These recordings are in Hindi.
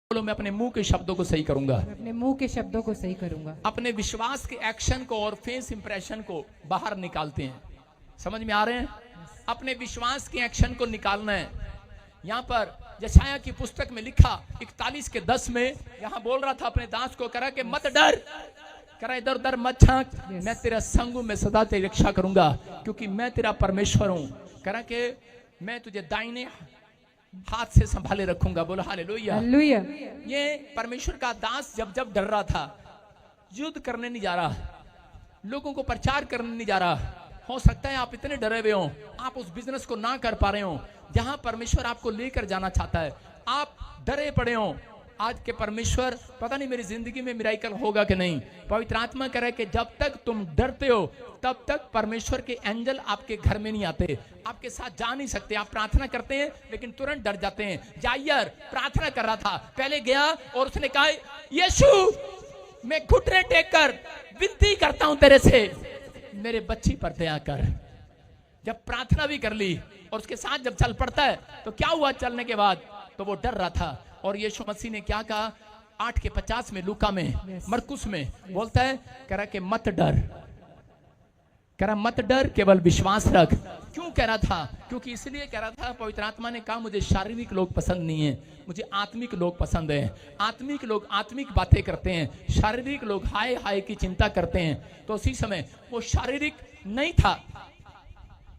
बोलो, मैं अपने मुंह के शब्दों को सही करूंगा। अपने मुंह के शब्दों को सही करूंगा। अपने विश्वास के एक्शन को और फेस इंप्रेशन को बाहर निकालते हैं। समझ में आ रहे हैं? अपने विश्वास के एक्शन को निकालना है। यहाँ पर यशायाह की पुस्तक में लिखा 41:10 में यहाँ बोल रहा था अपने दास को, करा कि मत डर, करा इधर उधर मत झांक, मैं तेरा संग हूं, मैं सदा तेरी रक्षा करूंगा क्योंकि मैं तेरा परमेश्वर हूं। करा कि मैं तुझे दाहिने हाथ से संभाले रखूंगा। बोलो हालेलुया। हालेलुया। ये परमेश्वर का दास जब जब डर रहा था, युद्ध करने नहीं जा रहा, लोगों को प्रचार करने नहीं जा रहा। हो सकता है आप इतने डरे हुए हो, आप उस बिजनेस को ना कर पा रहे हो जहां परमेश्वर आपको लेकर जाना चाहता है, आप डरे पड़े हो। आज के परमेश्वर पता नहीं मेरी जिंदगी में मिराकल होगा कि नहीं। पवित्र आत्मा कह रहा है कि जब तक तुम डरते हो तब तक परमेश्वर के एंजल आपके घर में नहीं आते, आपके साथ जा नहीं सकते। आप प्रार्थना करते हैं लेकिन तुरंत डर जाते हैं। याईर प्रार्थना कर रहा था, पहले गया और उसने कहा, यीशु मैं घुटने टेक कर विनती करता हूं तेरे से, मेरे बच्ची पर दया कर। जब प्रार्थना भी कर ली और उसके साथ जब चल पड़ता है तो क्या हुआ? चलने के बाद तो वो डर रहा था और यीशु मसीह ने क्या कहा? 8:50 में, लूका में, मरकुस में बोलता है, कह रहा कि मत डर, कह रहा मत डर, केवल विश्वास रख। क्यों कह रहा था? क्योंकि इसलिए कह रहा था, पवित्र आत्मा ने कहा मुझे शारीरिक लोग पसंद नहीं है, मुझे आत्मिक लोग पसंद है। आत्मिक लोग आत्मिक बातें करते हैं, शारीरिक लोग हाय हाय की चिंता करते हैं। तो उसी समय वो शारीरिक नहीं था।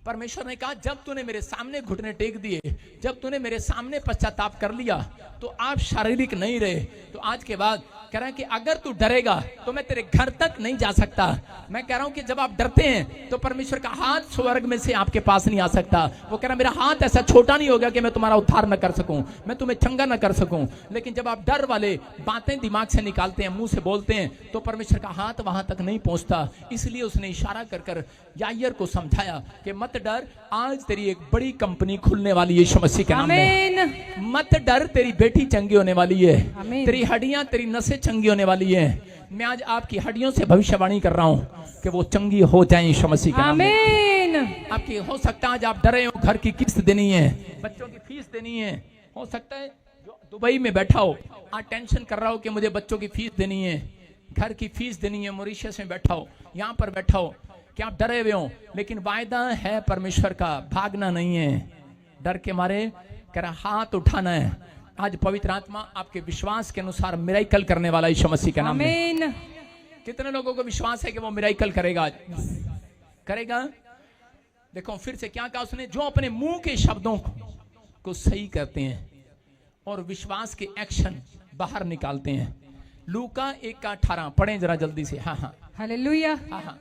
परमेश्वर ने कहा जब तूने मेरे सामने घुटने टेक दिए, जब तूने मेरे सामने पश्चाताप कर लिया तो आप शारीरिक नहीं रहे। तो आज के बाद कह रहा है कि अगर तू डरेगा तो मैं तेरे घर तक नहीं जा सकता। मैं कह रहा हूं कि जब आप डरते हैं तो परमेश्वर का हाथ स्वर्ग में से आपके पास नहीं आ सकता। वो कह रहा मेरा हाथ ऐसा छोटा नहीं होगा कि मैं तुम्हारा उद्धार न कर सकूं, मैं तुम्हें चंगा न कर सकूं। लेकिन जब आप डर वाले बातें दिमाग से निकालते हैं, मुंह से बोलते हैं, तो परमेश्वर का हाथ वहां तक नहीं पहुंचता। इसलिए उसने इशारा कर कर याईर को समझाया कि मत डर, आज तेरी एक बड़ी कंपनी खुलने वाली है यीशु मसीह के नाम में। मत डर, तेरी बेटी चंगी होने वाली है, तेरी हड्डियां, तेरी नसें चंगी होने वाली है। मैं आज आपकी हड्डियों से भविष्यवाणी कर रहा हूं कि वो चंगी हो जाएं यीशु मसीह के नाम में। आपकी हो सकता है आज आप डरे हो, घर की किस्त देनी है, बच्चों की फीस देनी है। हो सकता है जो दुबई में बैठा हो आज टेंशन कर रहा हो कि मुझे बच्चों की फीस देनी है, घर की फीस देनी है। मॉरिशस में बैठा हो, यहाँ पर बैठा हो कि आप डरे हुए हो, लेकिन वायदा है परमेश्वर का, भागना नहीं है। डर के मारे कह रहा हाथ उठाना है। आज पवित्र आत्मा आपके विश्वास के अनुसार मिराकल करने वाला यीशु मसीह के नाम में। कितने लोगों को विश्वास है कि वो मिराकल करेगा? आज करेगा। देखो फिर से क्या कहा उसने, जो अपने मुंह के शब्दों को सही करते हैं और विश्वास के एक्शन बाहर निकालते हैं। लूका 1:18 पढ़ें जरा जल्दी से। हाँ हाँ हालेलुया। हाँ हाँ।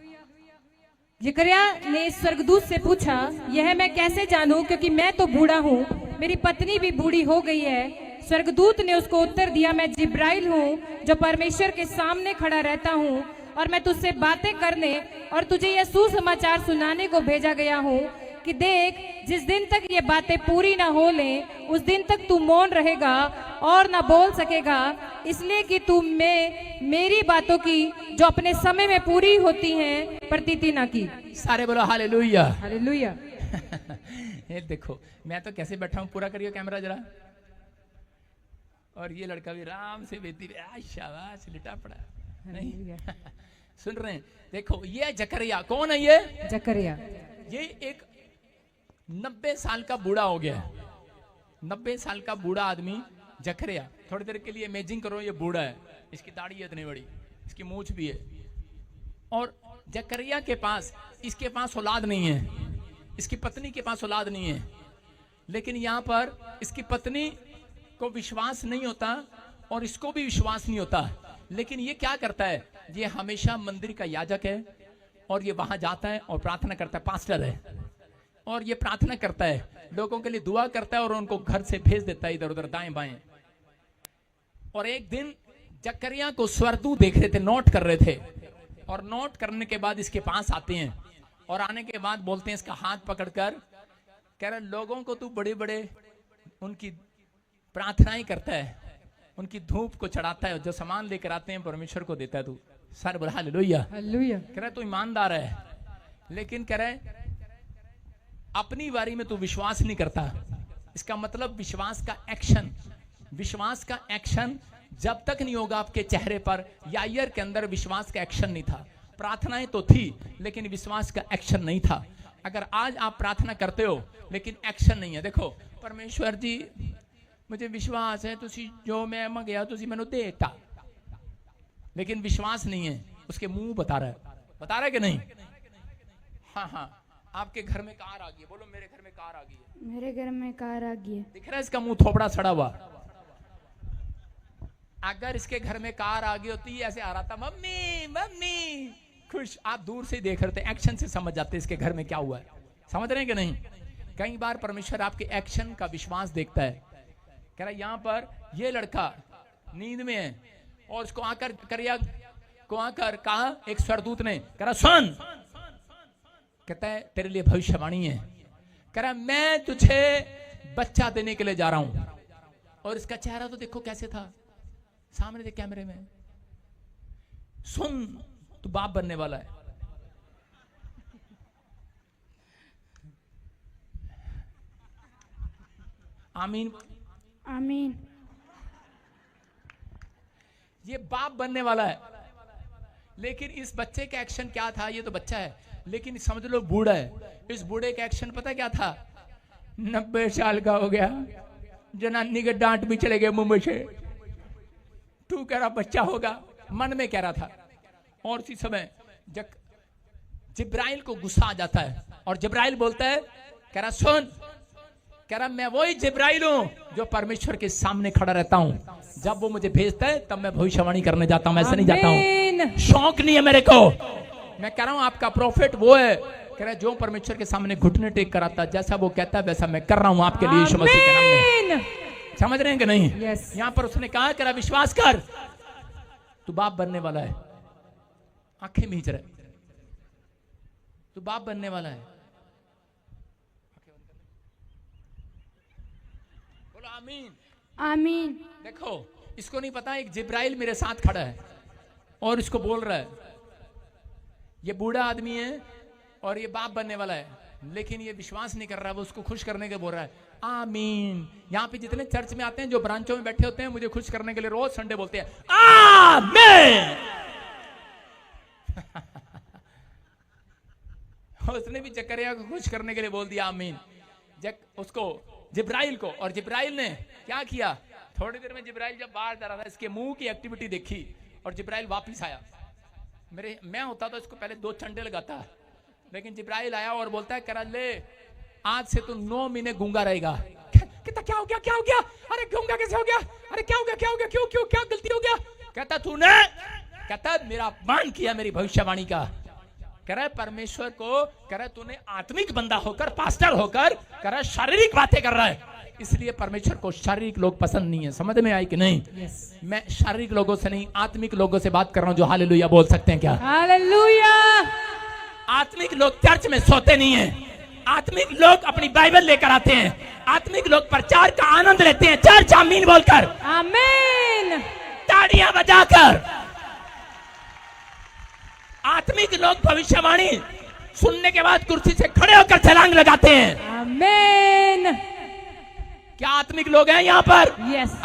जकरिया ने स्वर्गदूत से पूछा, यह मैं कैसे जानूं क्योंकि मैं तो बूढ़ा हूँ, मेरी पत्नी भी बूढ़ी हो गई है। स्वर्गदूत ने उसको उत्तर दिया, मैं जिब्राइल हूँ जो परमेश्वर के सामने खड़ा रहता हूँ और मैं तुझसे बातें करने और तुझे यह सुसमाचार सुनाने को भेजा गया हूँ कि देख, जिस दिन तक ये बातें पूरी ना हो लें उस दिन तक तू मौन रहेगा और ना बोल सकेगा, इसलिए कि तू मेरी बातों की जो अपने समय में पूरी होती हैं प्रतीति ना की। सारे बोलो हालेलुया। हालेलुया। ये देखो मैं तो कैसे बैठा हूं, पूरा करिए कैमरा जरा। और ये लड़का भी आराम से बेटी शाबाश लिटा पड़ा नहीं सुन रहे हैं? देखो ये जकरिया कौन है? ये जकरिया, ये एक 90 साल का बूढ़ा हो गया। 90 साल का बूढ़ा आदमी जकरिया। थोड़ी देर के लिए इमेजिन करो, ये बूढ़ा है, इसकी दाढ़ी है इतनी बड़ी, इसकी मूछ भी है, और जकरिया के पास, इसके पास औलाद नहीं है, इसकी पत्नी के पास औलाद नहीं है। लेकिन यहाँ पर इसकी पत्नी को विश्वास नहीं होता और इसको भी विश्वास नहीं होता। लेकिन ये क्या करता है? ये हमेशा मंदिर का याजक है और ये वहां जाता है और प्रार्थना करता है, पास्टर है, और ये प्रार्थना करता है, लोगों के लिए दुआ करता है और उनको घर से भेज देता है इधर उधर दाएं बाएं। और एक दिन जकरिया को स्वर्गदूत देख रहे थे, नोट कर रहे थे, और नोट करने के बाद इसके पास आते हैं और आने के बाद बोलते हैं इसका हाथ पकड़कर, कह रहे लोगों को तू बड़े बड़े उनकी प्रार्थनाएं करता है, उनकी धूप को चढ़ाता है, जो सामान लेकर आते हैं परमेश्वर को देता है तू। सारे बोला हालेलुया। हालेलुया। कह रहा तू ईमानदार है, लेकिन कह रहे अपनी बारी में तू विश्वास नहीं करता। इसका मतलब विश्वास का एक्शन विश्वास का एक्शन जब तक नहीं होगा आपके चेहरे पर, यायर के अंदर विश्वास का एक्शन नहीं था। प्रार्थनाएं तो थी लेकिन विश्वास का एक्शन नहीं था। अगर आज आप प्रार्थना करते हो लेकिन एक्शन नहीं है, देखो परमेश्वर जी मुझे विश्वास है तुसी जो मैं मंगया तुसी मैनू देता, लेकिन विश्वास नहीं है, उसके मुंह बता रहा है कि नहीं? हाँ हाँ, आपके घर में कार आ गई है, बोलो मेरे घर में कार आ गई है। मेरे घर में कार आ गई है। दिख रहा है इसका मुंह थोपड़ा सड़ा हुआ। अगर इसके घर में कार आ गई होती ऐसे आ रहा था मम्मी मम्मी खुश, आप दूर से देख रहे थे, एक्शन से समझ जाते इसके घर में क्या हुआ है। समझ रहे हैं कि नहीं? कई बार परमेश्वर आपके एक्शन का विश्वास देखता है। कह रहा यहाँ पर ये लड़का नींद में है और उसको आकर कहा एक स्वर्गदूत ने, कह रहा सुन, कहता है तेरे लिए भविष्यवाणी है, कह रहा मैं तुझे बच्चा देने के लिए जा रहा हूं। और इसका चेहरा तो देखो कैसे था, सामने देख कैमरे में, सुन तू बाप बनने वाला है। आमीन आमीन। ये बाप बनने वाला है, लेकिन इस बच्चे का एक्शन क्या था? ये तो बच्चा है लेकिन समझ लो बूढ़ा है। इस बूढ़े का एक्शन पता क्या था? 90 साल का हो गया, जनानी के डांट भी चले गए मुंह से, तू कह रहा बच्चा होगा, मन में कह रहा था। और उसी समय जब जिब्राइल को गुस्सा आ जाता है और जिब्राइल बोलता है, कह रहा सुन, कह रहा मैं वही जिब्राइल हूं जो परमेश्वर के सामने खड़ा रहता हूं, जब वो मुझे भेजता है तब मैं भविष्यवाणी करने जाता हूं, ऐसे नहीं जाता हूं, शौक नहीं है मेरे को। मैं कह रहा हूं आपका प्रॉफिट वो है, कह रहा जो परमेश्वर के सामने घुटने टेक कराता, जैसा वो कहता है वैसा मैं कर रहा हूं आपके लिए यीशु मसीह के नाम में। समझ रहे हैं कि नहीं? यहां पर उसने कहा, कह रहा विश्वास कर, तू बाप बनने वाला है। आंखें मीच रहे, तू बाप बनने वाला है। बोलो आमीन आमीन। देखो इसको नहीं पता एक जिब्राइल मेरे साथ खड़ा है और इसको बोल रहा है, ये बूढ़ा आदमी है और ये बाप बनने वाला है, लेकिन ये विश्वास नहीं कर रहा, वो उसको खुश करने के बोल रहा है आमीन। यहाँ पे जितने चर्च में आते हैं, जो ब्रांचों में बैठे होते हैं, मुझे खुश करने के लिए रोज संडे बोलते हैं आमीन। उसने भी जकरिया को खुश करने के लिए बोल दिया आमीन, उसको जिब्राइल को। और जिब्राइल ने क्या किया? थोड़ी देर में जिब्राइल जब बाहर जा रहा था, इसके मुंह की एक्टिविटी देखी और जिब्राइल वापिस आया। मैं होता तो इसको पहले 2 चंडे लगाता, लेकिन जिब्राइल आया और बोलता है, करा ले आज से तू 9 महीने गूंगा रहेगा। कहता क्या हो गया, क्या हो गया? अरे गूंगा कैसे हो गया? अरे क्या हो गया, क्या हो गया, क्यों क्यों क्या गलती हो गया? कहता तूने, कहता मेरा अपमान किया मेरी भविष्यवाणी का। कह रहा है परमेश्वर को, कह रहा है तूने आत्मिक बंदा होकर, पास्टर होकर, कह रहा है शारीरिक बातें कर रहा है, इसलिए परमेश्वर को शारीरिक लोग पसंद नहीं है। समझ में आई कि नहीं? मैं शारीरिक लोगों से नहीं, आत्मिक लोगों से बात कर रहा हूं जो हालेलुया बोल सकते हैं। क्या हालेलुया? आत्मिक लोग चर्च में सोते नहीं है, आत्मिक लोग अपनी बाइबल लेकर आते हैं, आत्मिक लोग प्रचार का आनंद लेते हैं, चर्च आमीन बोलकर, आमीन, ताड़ियां बजाकर। आत्मिक लोग भविष्यवाणी सुनने के बाद कुर्सी से खड़े होकर छलांग लगाते हैं। आमीन। क्या आत्मिक लोग हैं यहाँ पर? यस।